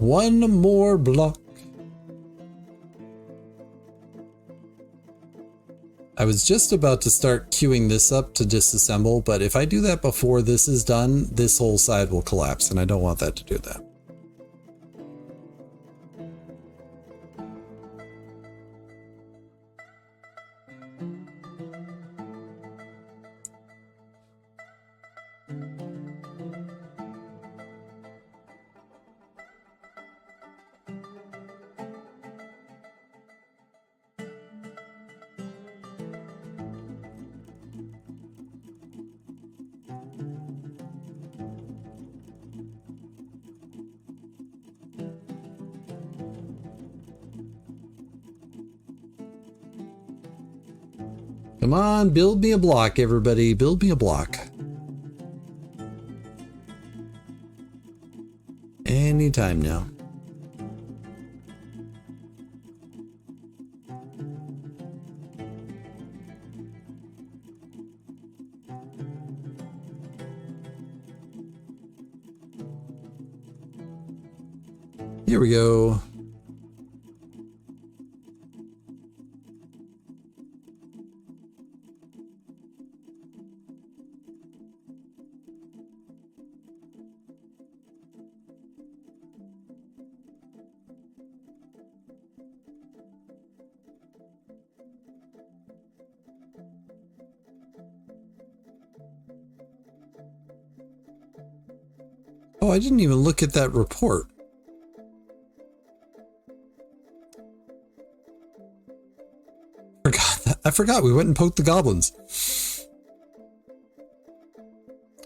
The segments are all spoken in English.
One more block. I was just about to start queuing this up to disassemble, but if I do that before this is done, this whole side will collapse, and I don't want that to do that. Come on, build me a block, everybody. Build me a block. Anytime now. Here we go. Oh, I didn't even look at that report. I forgot we went and poked the goblins.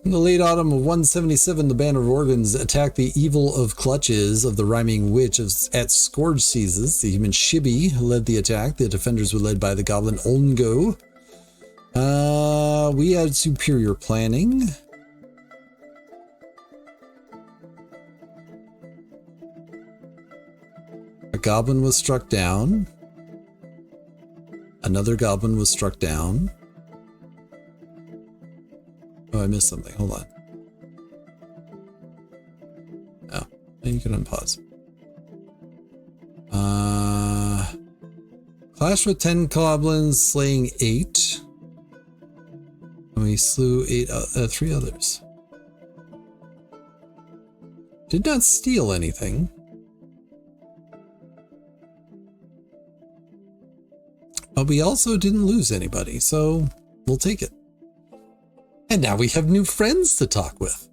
In the late autumn of 177, the band of Organs attacked the evil of clutches of the rhyming witch at Scourge Seasons. The human Shibby led the attack. The defenders were led by the goblin Olngo. We had superior planning. A goblin was struck down. Another goblin was struck down. Oh, I missed something. Hold on. Oh, and you can unpause. Clash with 10 goblins, slaying 8. And we slew 3 others. Did not steal anything. But we also didn't lose anybody, so we'll take it. And now we have new friends to talk with.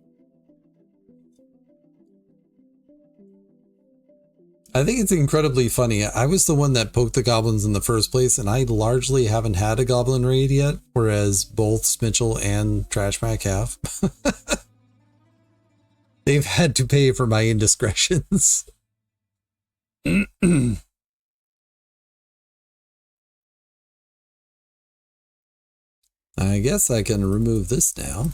I think it's incredibly funny. I was the one that poked the goblins in the first place, and I largely haven't had a goblin raid yet, whereas both Smitchell and Trashmac have. They've had to pay for my indiscretions. I guess I can remove this now.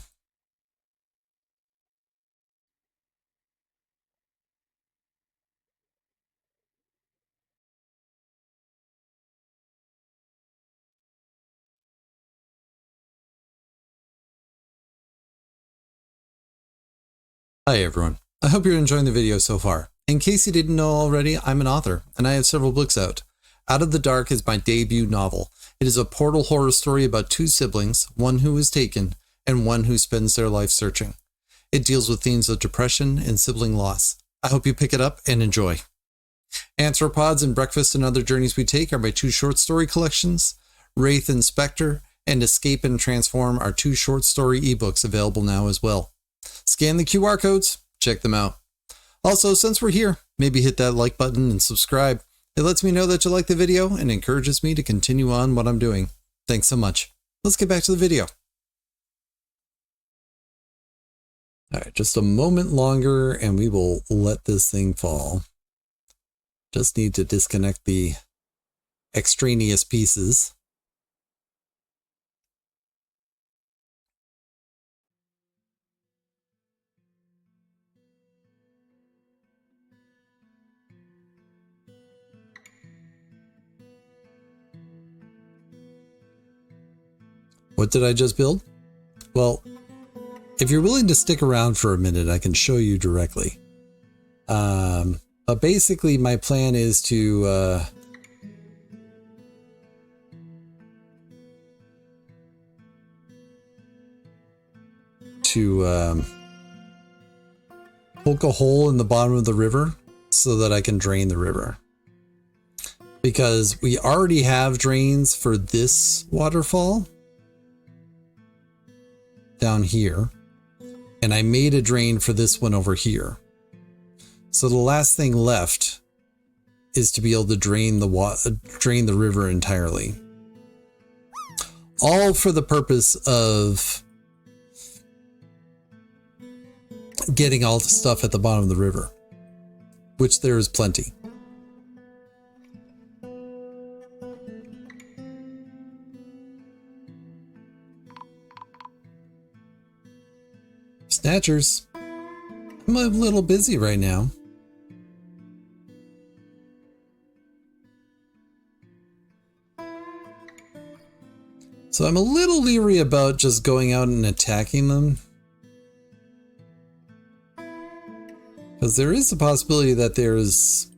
Hi everyone. I hope you're enjoying the video so far. In case you didn't know already, I'm an author, and I have several books out. Out of the Dark is my debut novel. It is a portal horror story about 2 siblings, one who is taken, and one who spends their life searching. It deals with themes of depression and sibling loss. I hope you pick it up and enjoy. Anthropods and Breakfast and Other Journeys We Take are my 2 short story collections. Wraith and Spectre and Escape and Transform are 2 short story ebooks available now as well. Scan the QR codes, check them out. Also, since we're here, maybe hit that like button and subscribe. It lets me know that you like the video and encourages me to continue on what I'm doing. Thanks so much. Let's get back to the video. All right, just a moment longer and we will let this thing fall. Just need to disconnect the extraneous pieces. What did I just build? Well, if you're willing to stick around for a minute, I can show you directly. Basically, my plan is to poke a hole in the bottom of the river so that I can drain the river. Because we already have drains for this waterfall down here. And I made a drain for this one over here. So the last thing left is to be able to drain the river entirely. All for the purpose of getting all the stuff at the bottom of the river, which there is plenty. Snatchers, I'm a little busy right now. So I'm a little leery about just going out and attacking them. Because there is a possibility that there's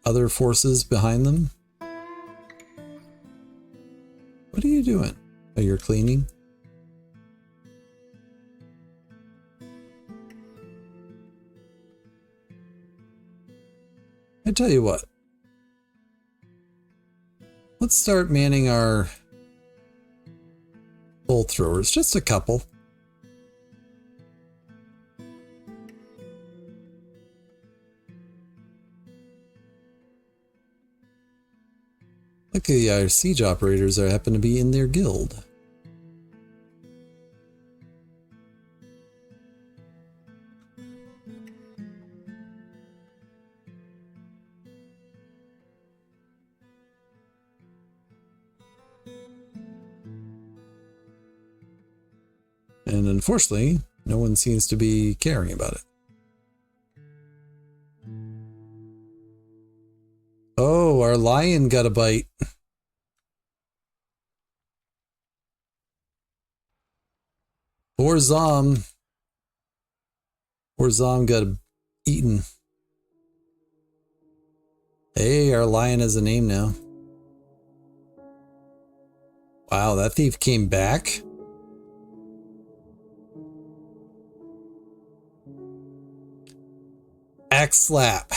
other forces behind them. What are you doing? Oh, you're cleaning? I tell you what. Let's start manning our bolt throwers. Just a couple. Look at our siege operators that happen to be in their guild. And unfortunately, no one seems to be caring about it. Oh, our lion got a bite. Poor Zom. Poor Zom got eaten. Hey, our lion has a name now. Wow, that thief came back? Axe slap.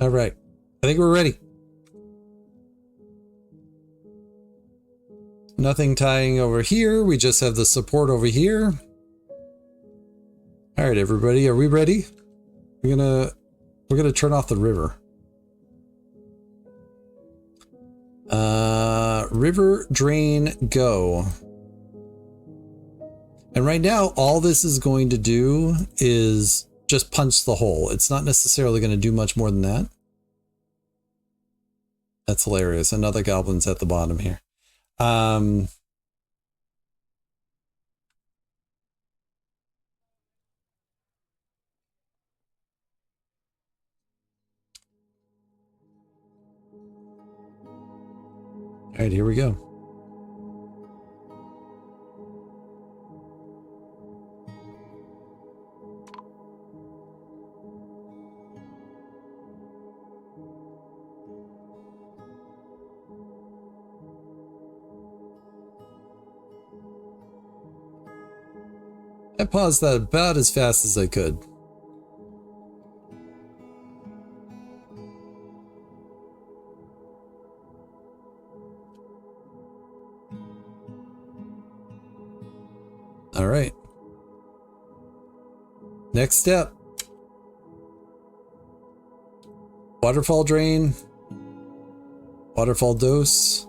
All right, I think we're ready. Nothing tying over here. We just have the support over here. All right, everybody, are we ready? We're gonna turn off the river. River drain go. And right now, all this is going to do is just punch the hole. It's not necessarily going to do much more than that. That's hilarious. Another goblin's at the bottom here. All right, here we go. I paused that about as fast as I could. All right. Next step. Waterfall drain. Waterfall dose.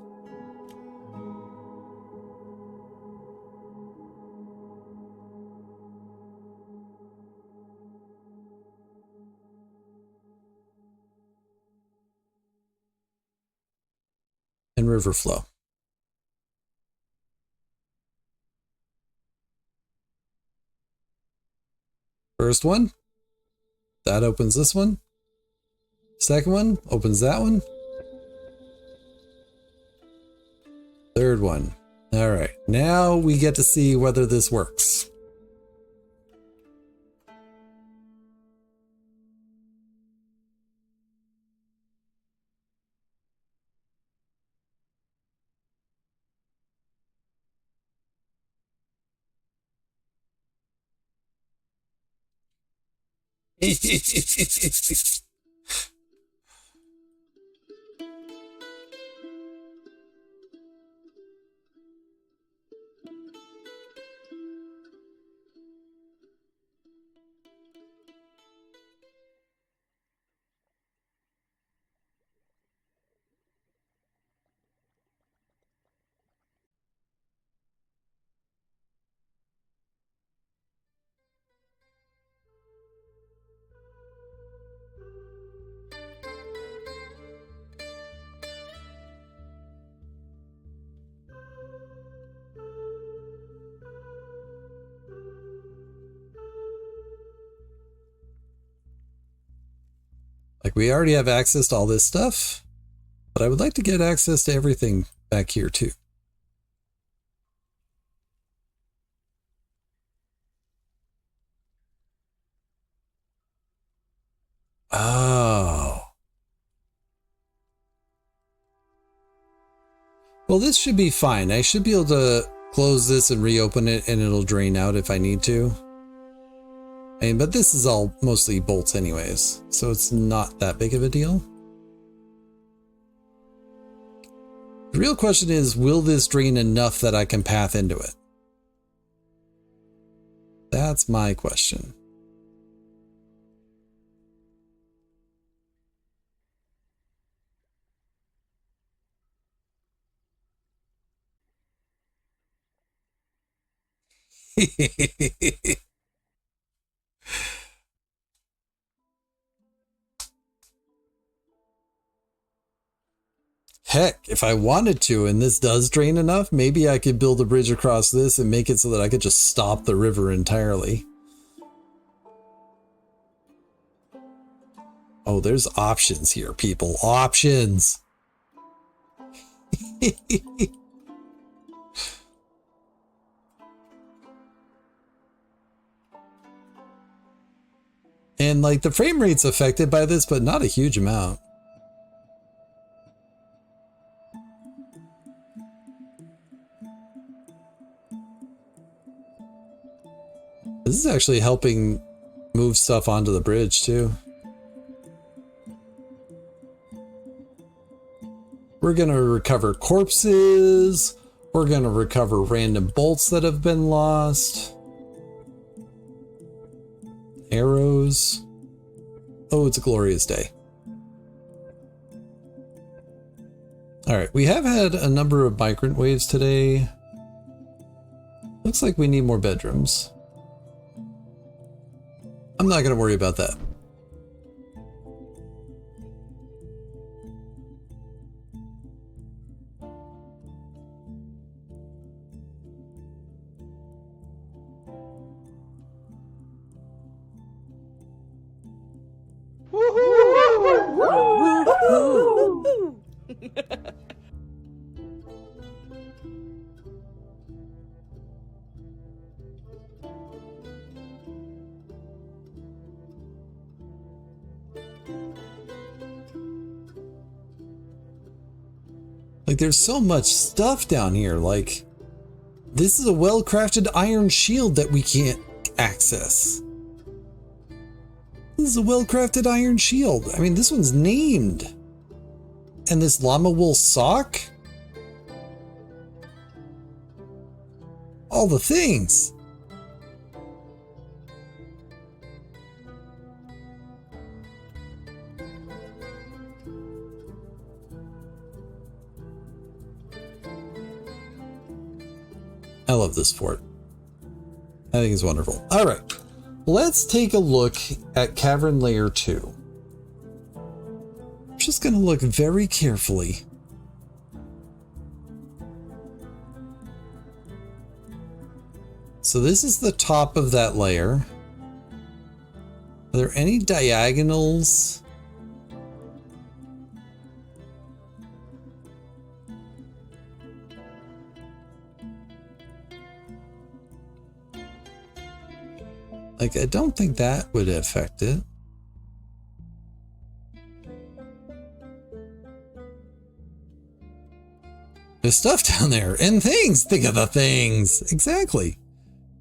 And river flow. First one. That opens this one. Second one opens that one. Third one. All right, now we get to see whether this works. Like, we already have access to all this stuff, but I would like to get access to everything back here too. Oh. Well, this should be fine. I should be able to close this and reopen it and it'll drain out if I need to. But this is all mostly bolts anyways, so it's not that big of a deal. The real question is, will this drain enough that I can path into it? That's my question. Heck, if I wanted to, and this does drain enough, maybe I could build a bridge across this and make it so that I could just stop the river entirely. Oh, there's options here, people. Options! And, like, the frame rate's affected by this, but not a huge amount. This is actually helping move stuff onto the bridge, too. We're going to recover corpses. We're going to recover random bolts that have been lost. Arrows. Oh, it's a glorious day. All right, we have had a number of migrant waves today. Looks like we need more bedrooms. I'm not going to worry about that. Like, there's so much stuff down here. Like, this is a well-crafted iron shield that we can't access. This is a well-crafted iron shield. I mean, this one's named. And this llama wool sock? All the things. I love this fort. I think it's wonderful. All right, let's take a look at Cavern Layer 2. I'm just going to look very carefully. So this is the top of that layer. Are there any diagonals? Like, I don't think that would affect it. There's stuff down there and things. Think of the things. Exactly.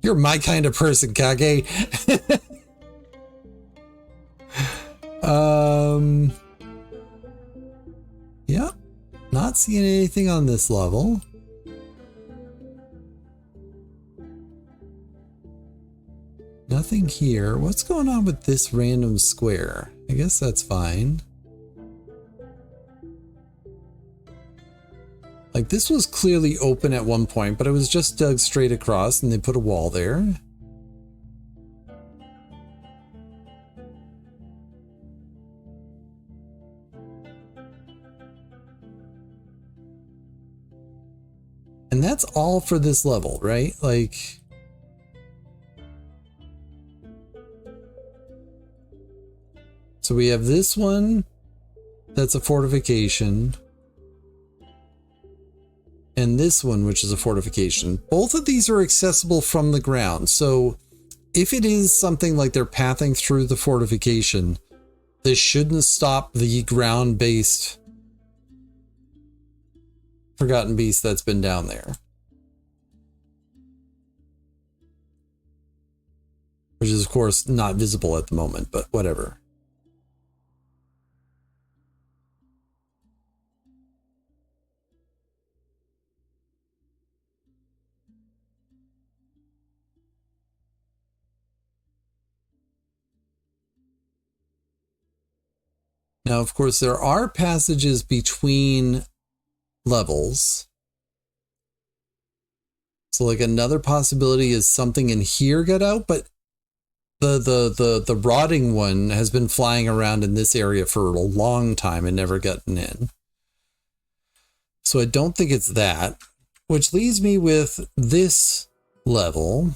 You're my kind of person, Kage. Yeah. Not seeing anything on this level. Nothing here. What's going on with this random square? I guess that's fine. Like, this was clearly open at one point, but it was just dug straight across and they put a wall there. And that's all for this level, right? Like, so we have this one that's a fortification. And this one, which is a fortification. Both of these are accessible from the ground. So if it is something like they're pathing through the fortification, this shouldn't stop the ground-based Forgotten Beast that's been down there. Which is, of course, not visible at the moment, but whatever. Now, of course, there are passages between levels. So, like, another possibility is something in here got out, but the rotting one has been flying around in this area for a long time and never gotten in. So I don't think it's that, which leaves me with this level.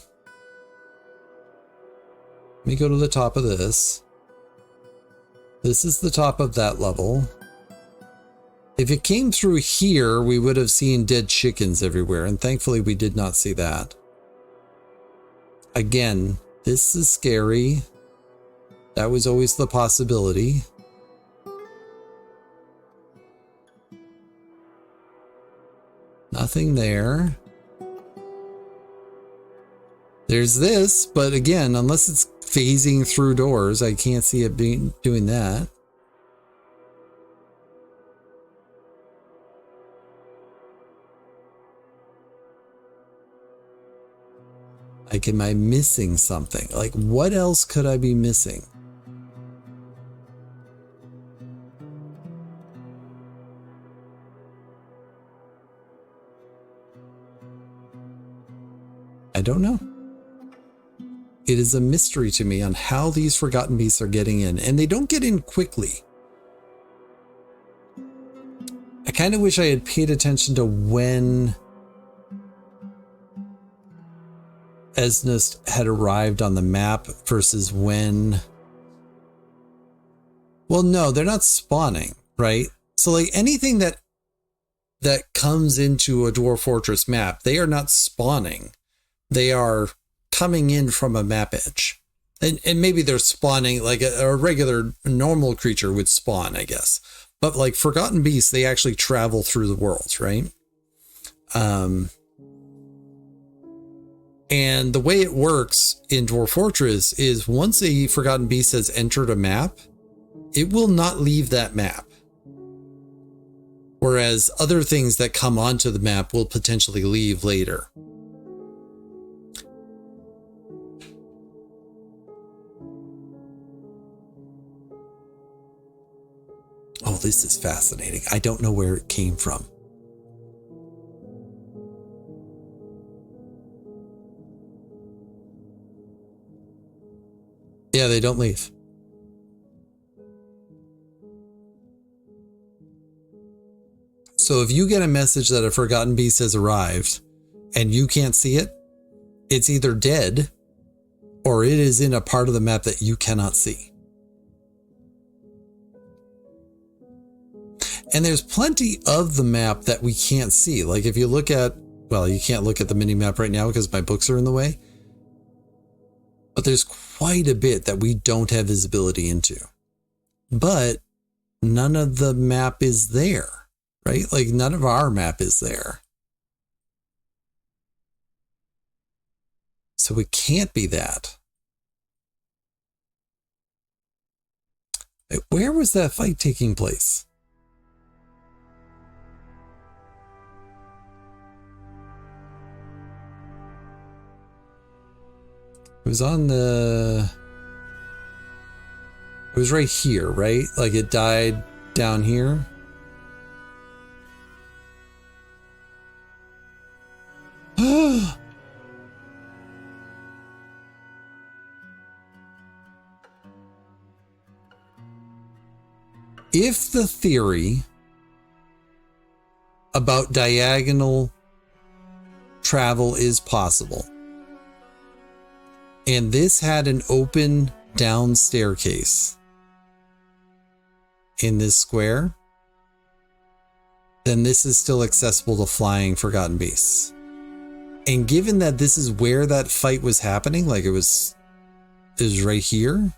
Let me go to the top of this. This is the top of that level. If it came through here, we would have seen dead chickens everywhere, and thankfully we did not see that. Again, this is scary. That was always the possibility. Nothing there. There's this, but again, unless it's phasing through doors, I can't see it doing that. Like, am I missing something? Like, what else could I be missing? I don't know. It is a mystery to me on how these Forgotten Beasts are getting in, and they don't get in quickly. I kind of wish I had paid attention to when Esnest had arrived on the map versus when... Well, no, they're not spawning, right? So, like, anything that comes into a Dwarf Fortress map, they are not spawning. They are coming in from a map edge. And maybe they're spawning like a regular normal creature would spawn, I guess. But like Forgotten Beasts, they actually travel through the world, right? And the way it works in Dwarf Fortress is once a Forgotten Beast has entered a map, it will not leave that map. Whereas other things that come onto the map will potentially leave later. Oh, this is fascinating. I don't know where it came from. Yeah, they don't leave. So if you get a message that a Forgotten Beast has arrived and you can't see it, it's either dead or it is in a part of the map that you cannot see. And there's plenty of the map that we can't see. Like if you look at, well, you can't look at the mini map right now because my books are in the way. But there's quite a bit that we don't have visibility into. But none of the map is there, right? Like none of our map is there. So it can't be that. Where was that fight taking place? It was on the... It was right here, right? Like it died down here. If the theory about diagonal travel is possible, and this had an open down staircase in this square, then this is still accessible to flying forgotten beasts. And given that this is where that fight was happening, like it was right here.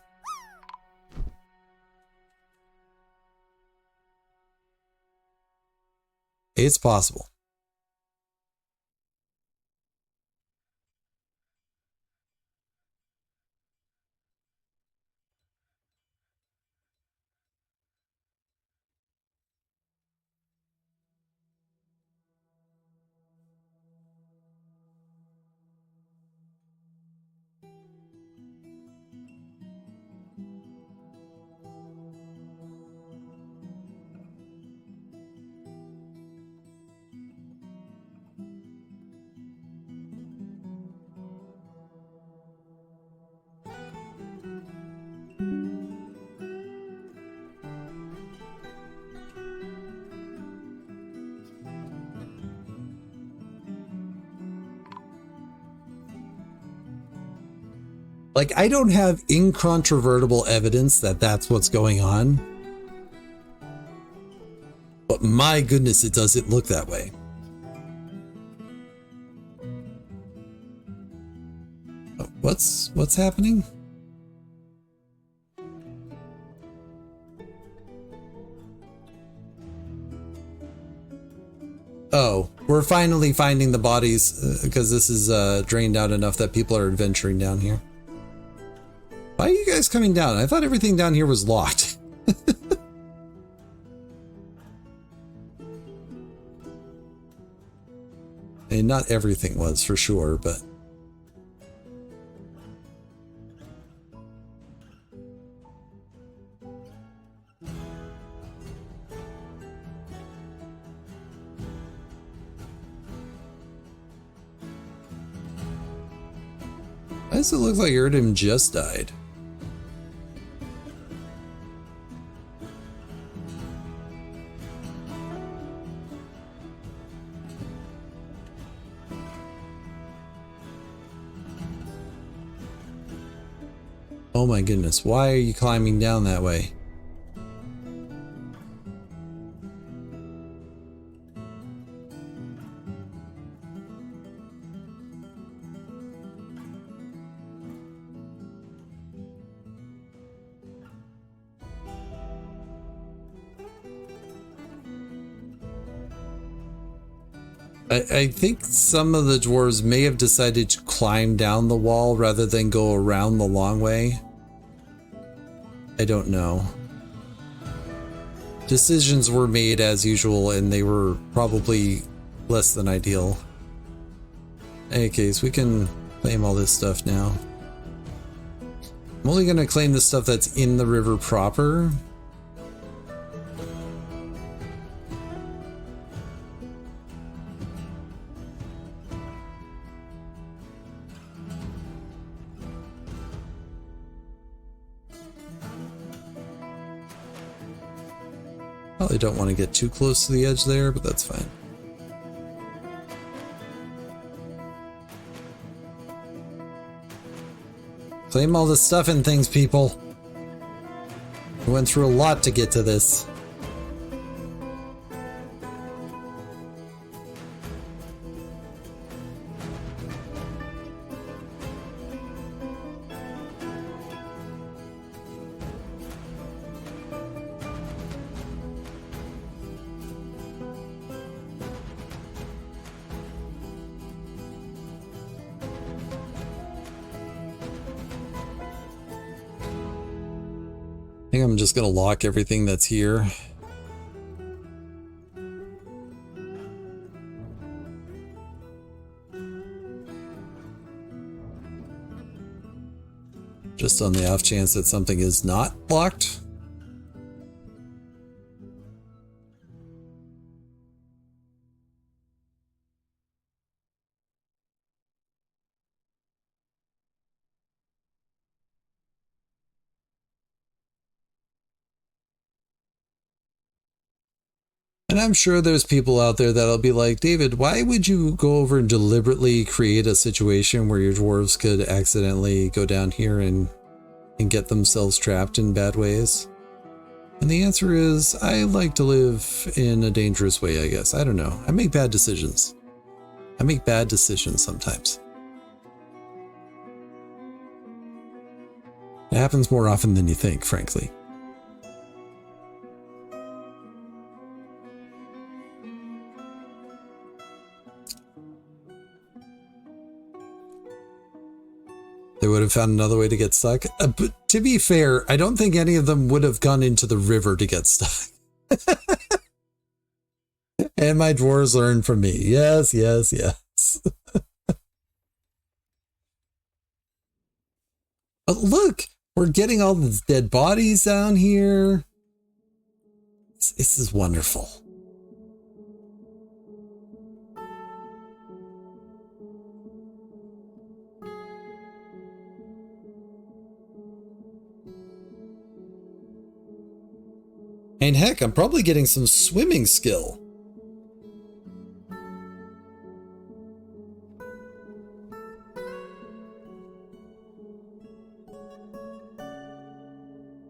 It's possible. Like, I don't have incontrovertible evidence that that's what's going on. But my goodness, it doesn't look that way. What's happening? Oh, we're finally finding the bodies because this is drained out enough that people are adventuring down here. Why are you guys coming down? I thought everything down here was locked. And not everything was, for sure, but... Why does it look like Erdem just died? Oh my goodness, why are you climbing down that way? I think some of the dwarves may have decided to climb down the wall rather than go around the long way. I don't know. Decisions were made as usual, and they were probably less than ideal. In any case, we can claim all this stuff now. I'm only going to claim the stuff that's in the river proper. Probably don't want to get too close to the edge there, but that's fine. Claim all the stuff and things, people. We went through a lot to get to this. I think I'm just going to lock everything that's here. Just on the off chance that something is not locked. And I'm sure there's people out there that'll be like, David, why would you go over and deliberately create a situation where your dwarves could accidentally go down here and get themselves trapped in bad ways? And the answer is, I like to live in a dangerous way, I guess. I don't know. I make bad decisions. I make bad decisions sometimes. It happens more often than you think, frankly. They would have found another way to get stuck. But to be fair, I don't think any of them would have gone into the river to get stuck. And my dwarves learned from me. Yes, yes, yes. But look, we're getting all these dead bodies down here. This is wonderful. And heck, I'm probably getting some swimming skill.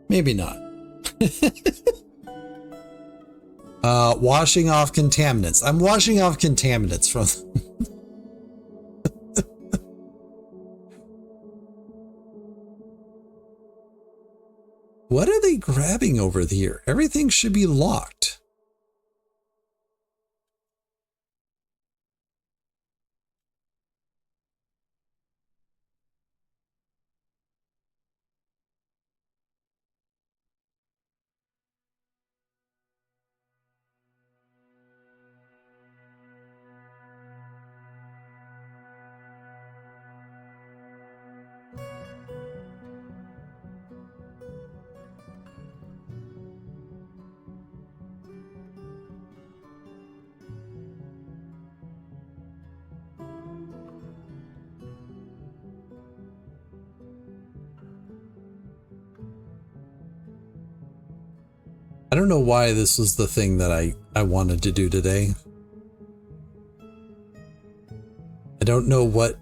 Maybe not. Washing off contaminants. I'm washing off contaminants from them. What are they grabbing over here? Everything should be locked. I don't know why this was the thing that I wanted to do today. I don't know what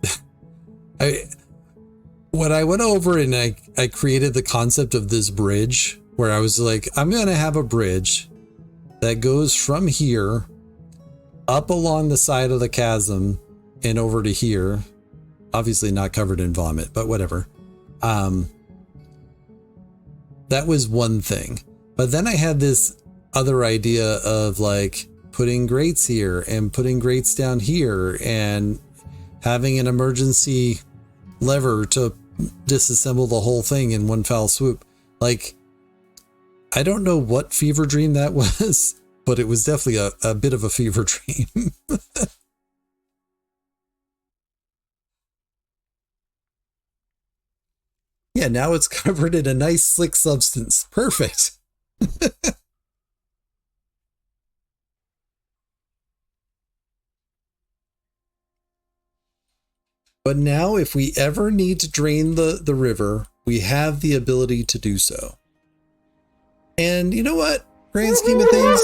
when I went over and I created the concept of this bridge where I was like, I'm going to have a bridge that goes from here up along the side of the chasm and over to here. Obviously not covered in vomit, but whatever. That was one thing. But then I had this other idea of like putting grates here and putting grates down here and having an emergency lever to disassemble the whole thing in one foul swoop. Like, I don't know what fever dream that was, but it was definitely a bit of a fever dream. Yeah, now it's covered in a nice slick substance. Perfect. But now if we ever need to drain the river, we have the ability to do so. And you know what? Grand scheme of things,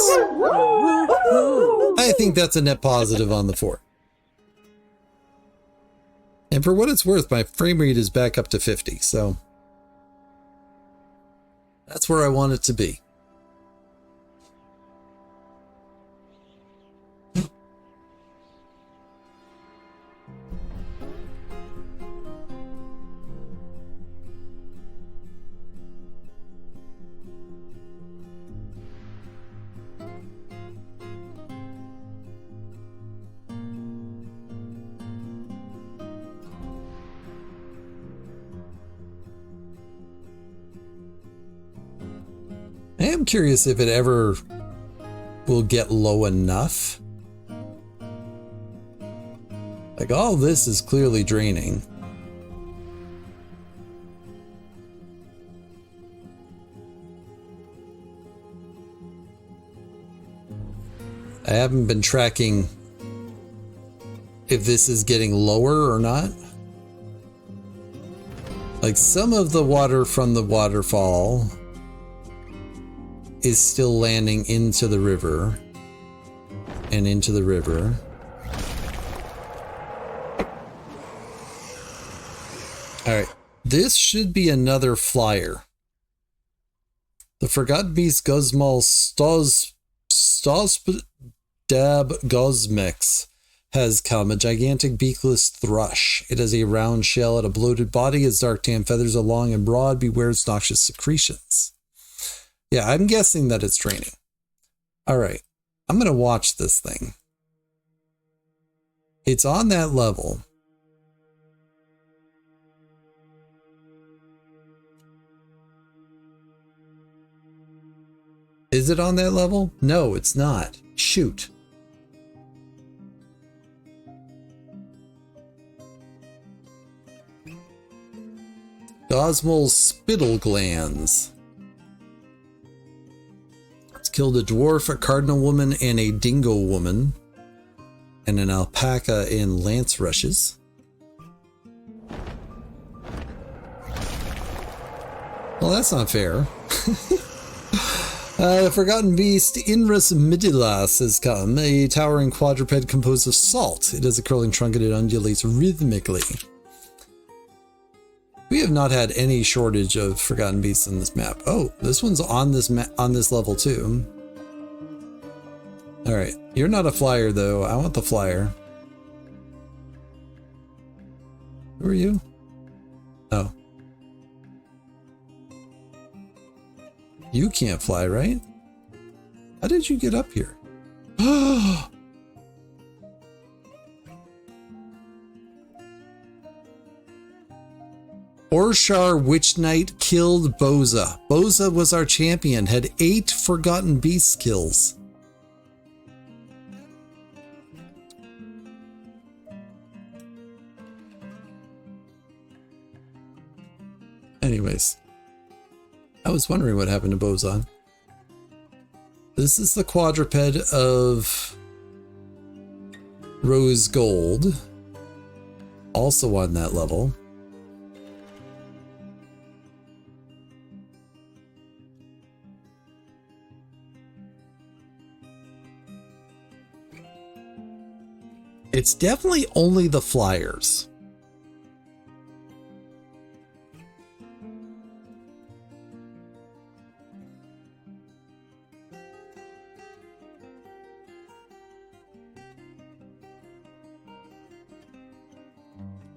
I think that's a net positive on the fort. And for what it's worth, my frame rate is back up to 50, so that's where I want it to be. I am curious if it ever will get low enough. Like, all this is clearly draining. I haven't been tracking if this is getting lower or not. Like, some of the water from the waterfall is still landing into the river and into the river. All right, this should be another flyer. The Forgotten Beast Guzmal Dab Gosmix has come, a gigantic beakless thrush. It has a round shell and a bloated body. Its dark tan feathers are long and broad. Beware its noxious secretions. Yeah, I'm guessing that it's draining. All right, I'm going to watch this thing. It's on that level. Is it on that level? No, it's not. Shoot. Gosmal's spittle glands. It's killed a dwarf, a cardinal woman, and a dingo woman, and an alpaca in lance rushes. Well, that's not fair. The Forgotten Beast Inrus Midilas has come, a towering quadruped composed of salt. It has a curling trunk and it undulates rhythmically. We have not had any shortage of Forgotten Beasts in this map. Oh, this one's on this level too. All right, you're not a flyer though. I want the flyer. Who are you? Oh. You can't fly, right? How did you get up here? Orshar Witch Knight killed Boza. Boza was our champion, had 8 Forgotten Beast kills. Anyways. I was wondering what happened to Bozon. This is the quadruped of Rose Gold. Also on that level. It's definitely only the flyers.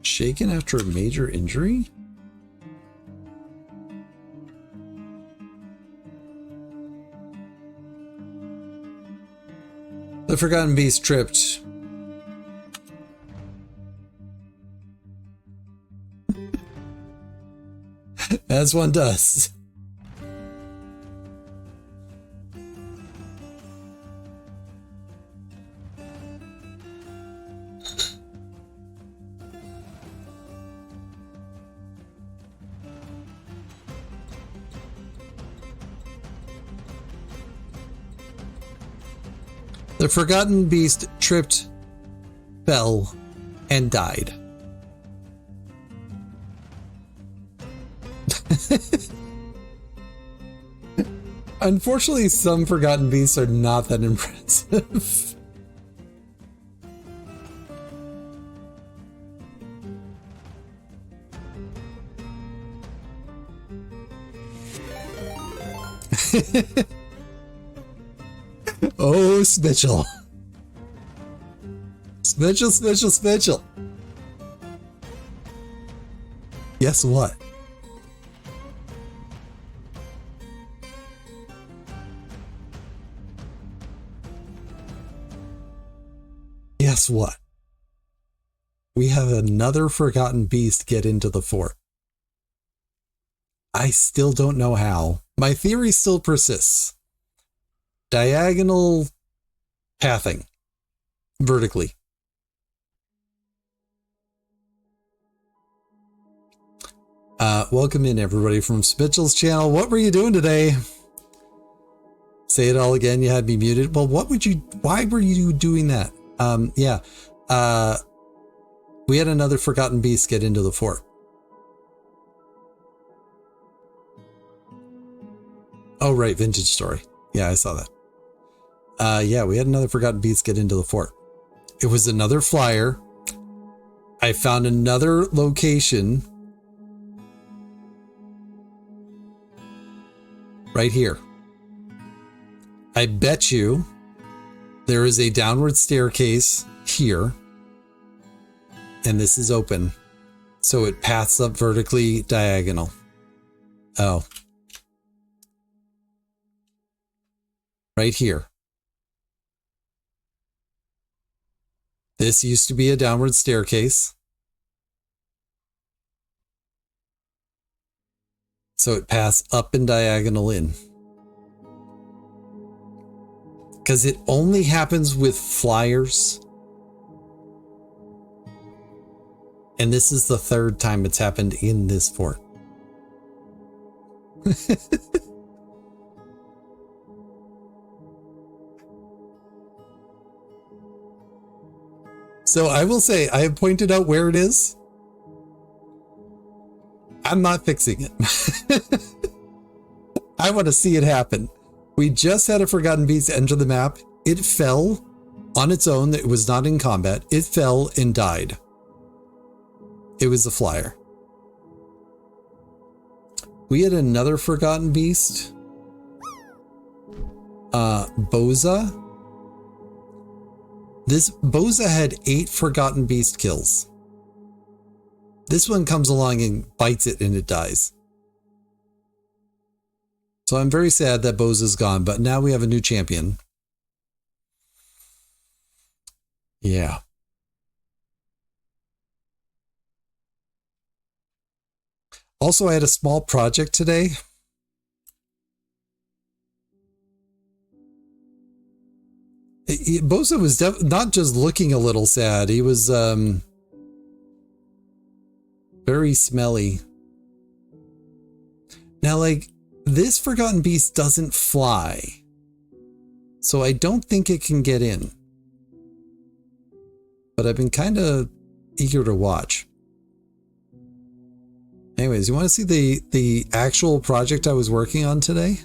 Shaken after a major injury? The Forgotten Beast tripped. As one does. The Forgotten Beast tripped, fell, and died. Unfortunately, some Forgotten Beasts are not that impressive. Oh, Smitchell. Smitchell. Guess what? Guess what? We have another forgotten beast get into the fort. I still don't know how. My theory still persists. Diagonal pathing. Vertically. Welcome in everybody from Smitchell's channel. What were you doing today? Say it all again. You had me muted. Well, why were you doing that? We had another forgotten beast get into the fort. Oh, right. Vintage story. Yeah, I saw that. Yeah, we had another forgotten beast get into the fort. It was another flyer. I found another location right here. I bet you there is a downward staircase here, and this is open, so it paths up vertically diagonal. Oh. Right here. This used to be a downward staircase. So it paths up and diagonal in. Because it only happens with flyers. And this is the third time it's happened in this fort. So I will say, I have pointed out where it is. I'm not fixing it. I want to see it happen. We just had a forgotten beast enter the map. It fell on its own. It was not in combat. It fell and died. It was a flyer. We had another forgotten beast. Boza. This Boza had 8 forgotten beast kills. This one comes along and bites it and it dies. So I'm very sad that Boza's gone, but now we have a new champion. Yeah. Also, I had a small project today. Boza was not just looking a little sad. He was very smelly. Now, like, this forgotten beast doesn't fly, so I don't think it can get in. But I've been kind of eager to watch. Anyways, you want to see the actual project I was working on today?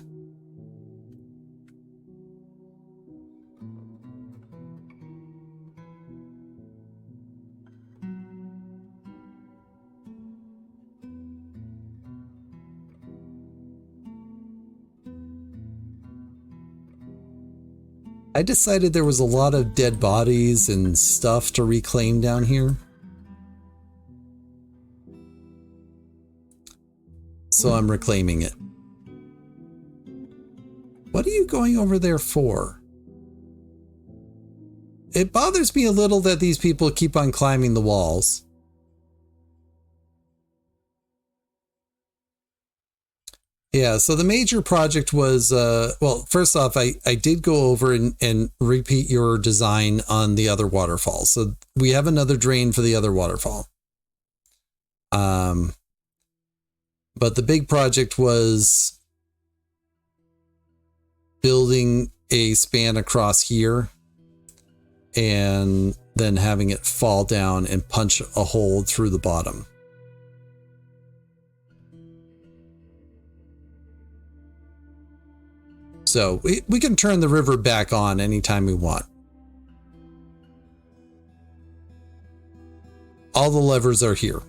I decided there was a lot of dead bodies and stuff to reclaim down here. So I'm reclaiming it. What are you going over there for? It bothers me a little that these people keep on climbing the walls. Yeah, so the major project was, well, first off, I did go over and repeat your design on the other waterfall. So we have another drain for the other waterfall. But the big project was building a span across here and then having it fall down and punch a hole through the bottom. So we can turn the river back on anytime we want. All the levers are here.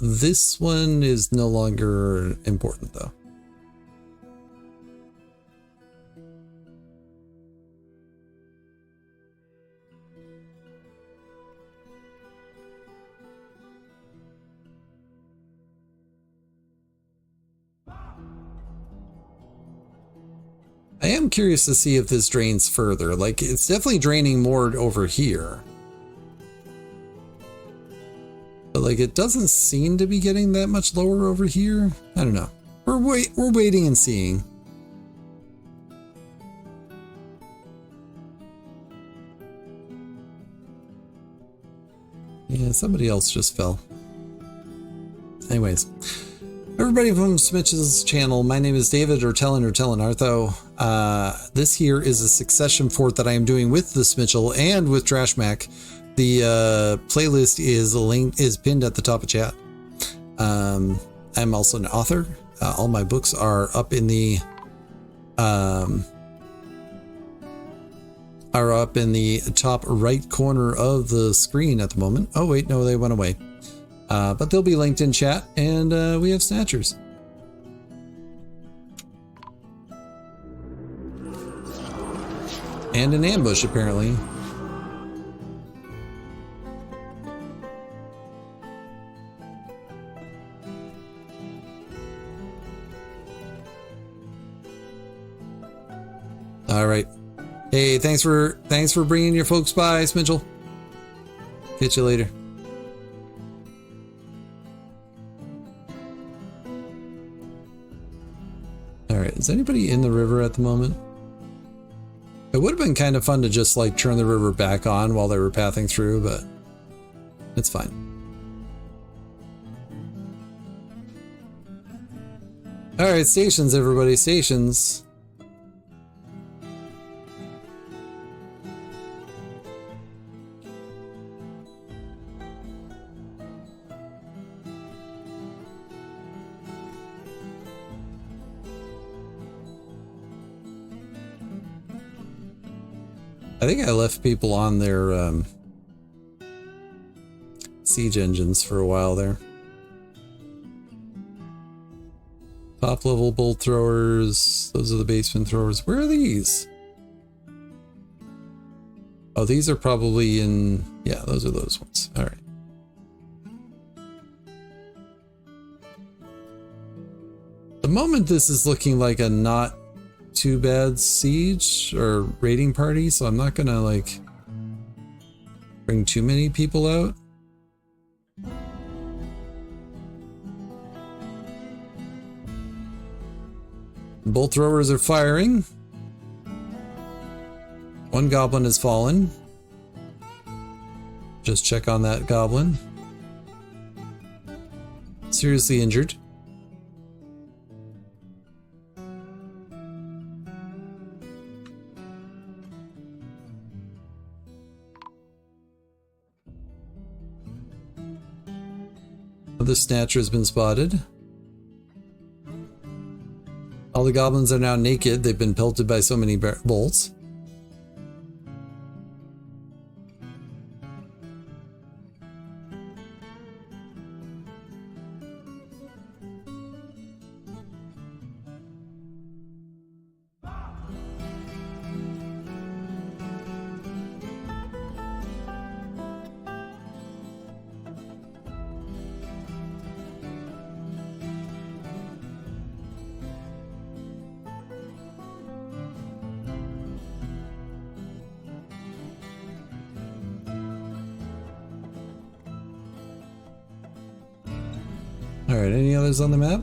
This one is no longer important though. I am curious to see if this drains further. Like, it's definitely draining more over here. But like, it doesn't seem to be getting that much lower over here. I don't know. We're waiting and seeing. Yeah, somebody else just fell. Anyways, everybody from Smitch's channel, my name is David, or Tellin Artho. This here is a succession fort that I am doing with the Smitchell and with Trashmac. The playlist is pinned at the top of chat. I'm also an author. All my books are up in the top right corner of the screen at the moment. Oh wait, no, they went away. But they'll be linked in chat, and we have snatchers. And an ambush, apparently. All right. Hey, thanks for bringing your folks by, Smitchell. Catch you later. All right, is anybody in the river at the moment? It would have been kind of fun to just like turn the river back on while they were pathing through, but it's fine. All right, stations, everybody, stations. I think I left people on their siege engines for a while there. Top level bolt throwers. Those are the basement throwers. Where are these? Oh, these are probably in... Yeah, those are those ones. All right. The moment this is looking like a not too bad siege or raiding party, so I'm not gonna like bring too many people out. Bolt throwers are firing. One goblin has fallen. Just check on that goblin. Seriously injured. The snatcher has been spotted. All the goblins are now naked. They've been pelted by so many bolts. Alright, any others on the map?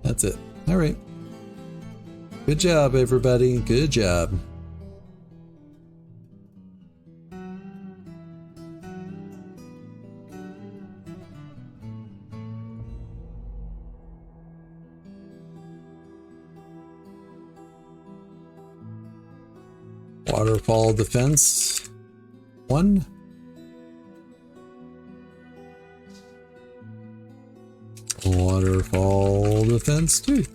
That's it. Alright. Good job, everybody. Good job. Waterfall defense 1. Waterfall defense 2.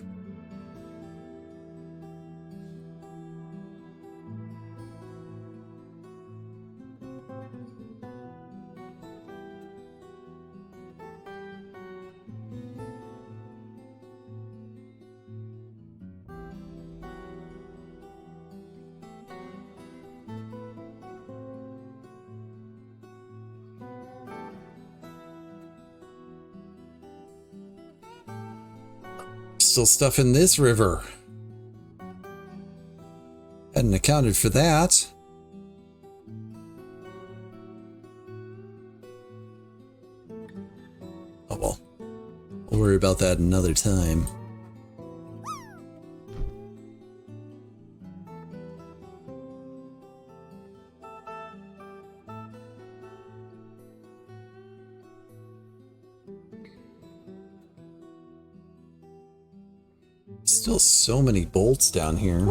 still stuff in this river. Hadn't accounted for that. Oh well. We'll worry about that another time. Still so many bolts down here.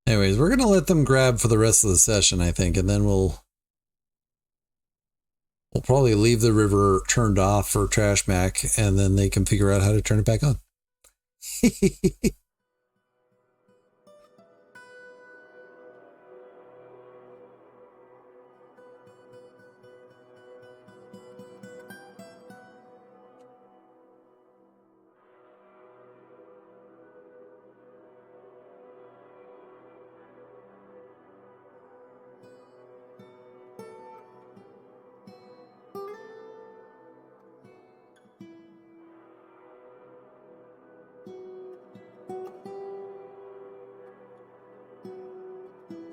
Anyways, we're gonna let them grab for the rest of the session, I think, and then we'll probably leave the river turned off for Trash Mac, and then they can figure out how to turn it back on.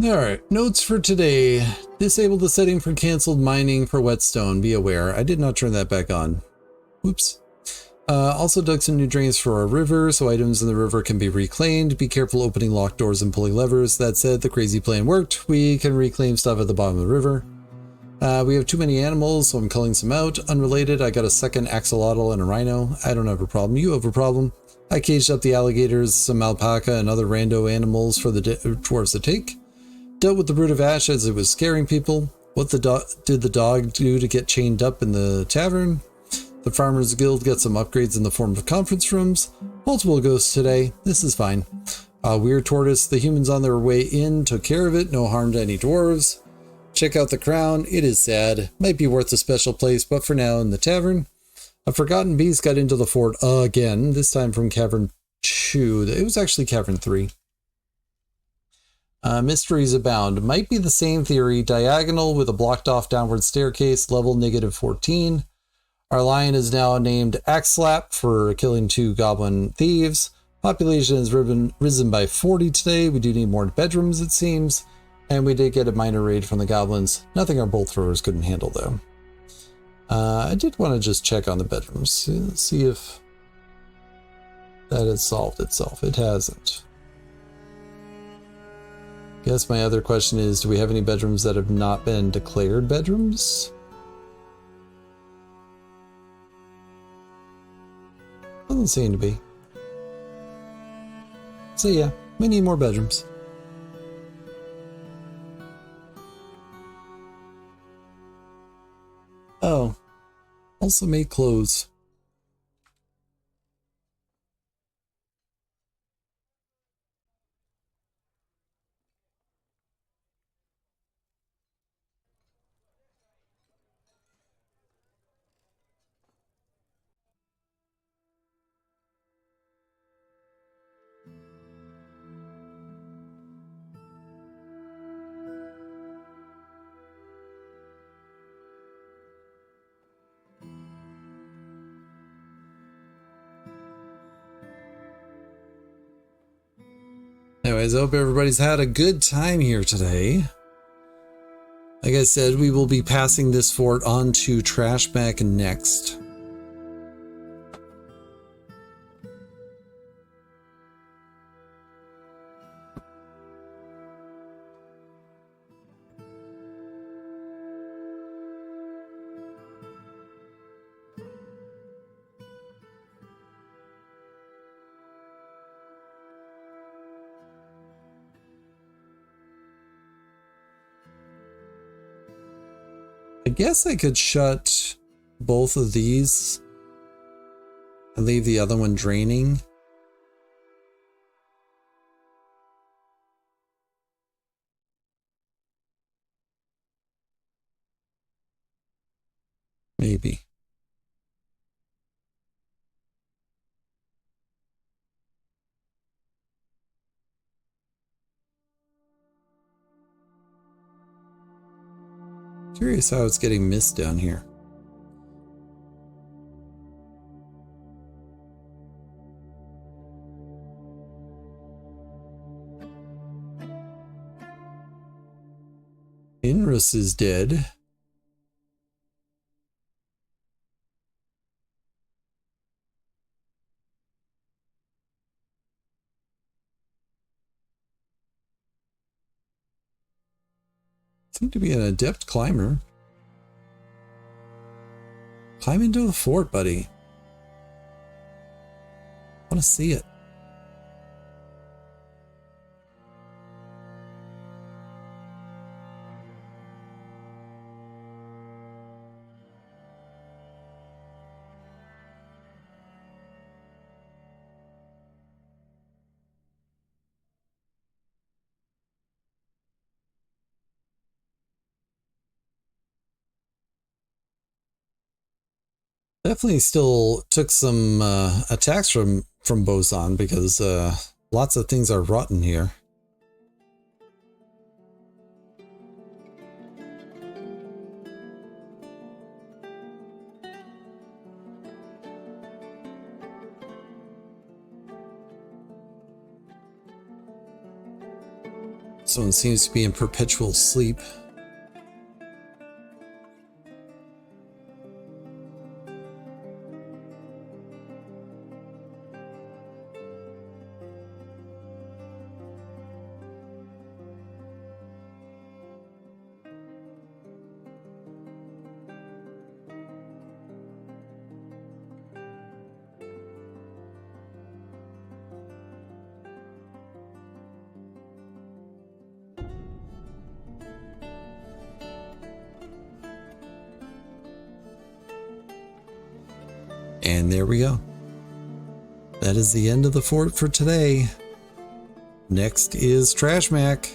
Alright, notes for today. Disable the setting for canceled mining for whetstone. Be aware. I did not turn that back on. Oops. Also dug some new drains for our river, so items in the river can be reclaimed. Be careful opening locked doors and pulling levers. That said, the crazy plan worked. We can reclaim stuff at the bottom of the river. We have too many animals, so I'm culling some out. Unrelated, I got a second axolotl and a rhino. I don't have a problem. You have a problem. I caged up the alligators, some alpaca, and other rando animals for the dwarves to take. Dealt with the brood of ash as it was scaring people. What did the dog do to get chained up in the tavern? The Farmers Guild got some upgrades in the form of conference rooms. Multiple ghosts today. This is fine. Weird tortoise. The humans on their way in took care of it. No harm to any dwarves. Check out the crown. It is sad. Might be worth a special place, but for now in the tavern. A forgotten beast got into the fort again. This time from Cavern 2. It was actually Cavern 3. Mysteries abound. Might be the same theory. Diagonal with a blocked off downward staircase. Level -14. Our lion is now named Axlap for killing 2 goblin thieves. Population has risen by 40 today. We do need more bedrooms, it seems. And we did get a minor raid from the goblins. Nothing our bolt throwers couldn't handle, though. I did want to just check on the bedrooms. See if that has solved itself. It hasn't. Guess my other question is, do we have any bedrooms that have not been declared bedrooms? Doesn't seem to be. So yeah, we need more bedrooms. Oh, also made clothes. Anyways, I hope everybody's had a good time here today. Like I said, we will be passing this fort on to Trashback next. I guess I could shut both of these and leave the other one draining. Maybe. Curious how it's getting missed down here. Inrus is dead. Seem to be an adept climber. Climb into the fort, buddy. I want to see it. Definitely still took some attacks from Boson because lots of things are rotten here. Someone seems to be in perpetual sleep. And there we go. That is the end of the fort for today. Next is Trash Mac.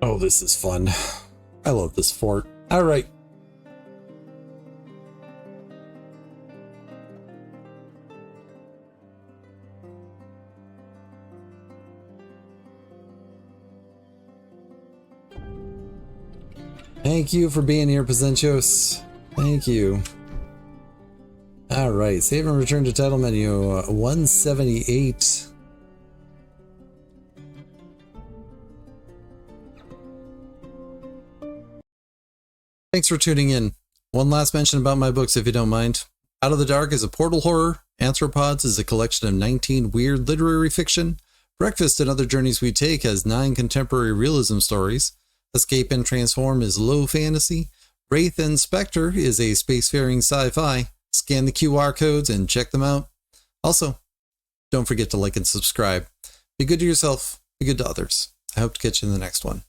Oh, this is fun. I love this fort. All right. Thank you for being here, Presentios. Thank you. All right, save and return to title menu 178. Thanks for tuning in. One last mention about my books, if you don't mind. Out of the Dark is a portal horror. Anthropods is a collection of 19 weird literary fiction. Breakfast and Other Journeys We Take has 9 contemporary realism stories. Escape and Transform is low fantasy. Wraith and Spectre is a spacefaring sci-fi. Scan the QR codes and check them out. Also, don't forget to like and subscribe. Be good to yourself, be good to others. I hope to catch you in the next one.